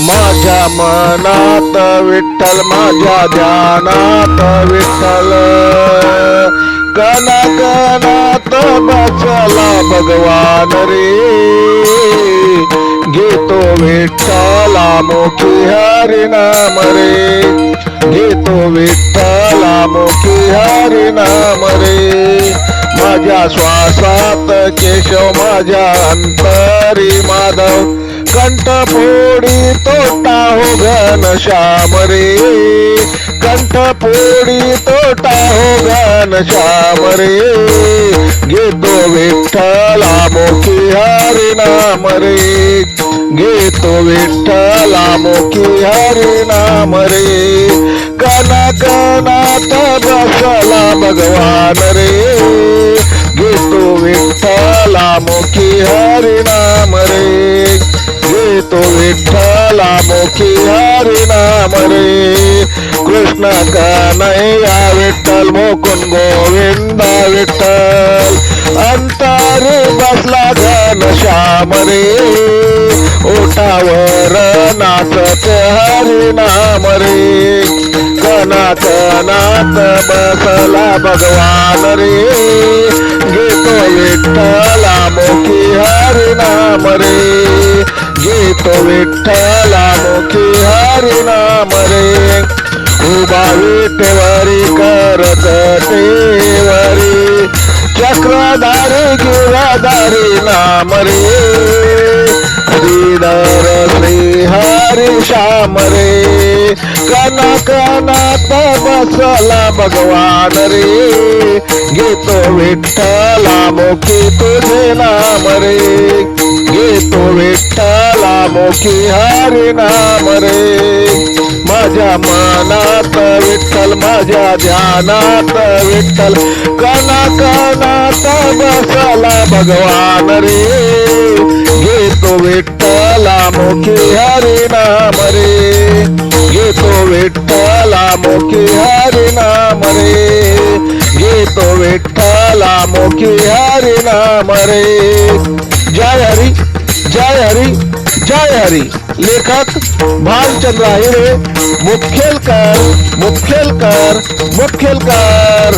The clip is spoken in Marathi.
माझ्या मनात विठ्ठल, माझ्या ध्यानात विठ्ठल, कणा कणात बसला भगवान रे. घेतो विठ्ठला मुखी हरी नाम रे, घेतो विठ्ठला मुखी हरी नाम रे. माझ्या श्वासात केशव, माझ्या अंतरी माधव, कंठफोडी तोटा हो घनश्याम रे. कंठफोडी तोटा हो घनश्याम रे. घेतो विठ्ठला मुखी हरी नाम रे, घेतो विठ्ठला मुखी हरी नाम रे. कणा कणात बसला भगवान रे. घेतो विठ्ठला मुखी हरी नाम रे, घेतो विठ्ठला मुखी हरी नाम रे. कृष्ण कन्हैया विठ्ठल, मुकुंद गोविंद विठ्ठल, अंतरी बसला घनश्याम रे. ओठावर नाचत हरी नाम रे. कणा कणात बसला भगवान रे. घेतो विठ्ठला मुखी हरी नाम रे, घेतो विठ्ठला मुखी हरी नाम रे. उभा विठेवरी करत तेवरी, चक्रधारी गिरधारी नाम रे. श्रीधर श्री हरी श्याम रे. कणा कणात बसला भगवान रे. घेतो विठ्ठला मुखी तुझे नाम रे, घेतो विठ्ठला मुखी हरी नाम रे. माझ्या मनात विठ्ठल, माझ्या ध्यानात विठ्ठल, कणा कणात बसला भगवान रे. घेतो विठ्ठला मुखी हरी नाम रे, घेतो विठ्ठला मुखी हरी नाम रे. घेतो विठ्ठला मुखी हरी नाम रे. जय हरी, जय हरी, जय हरी. लेखक भालचंद्र आहिरे, मुखेलकर, मुखेलकर, मुखेलकर.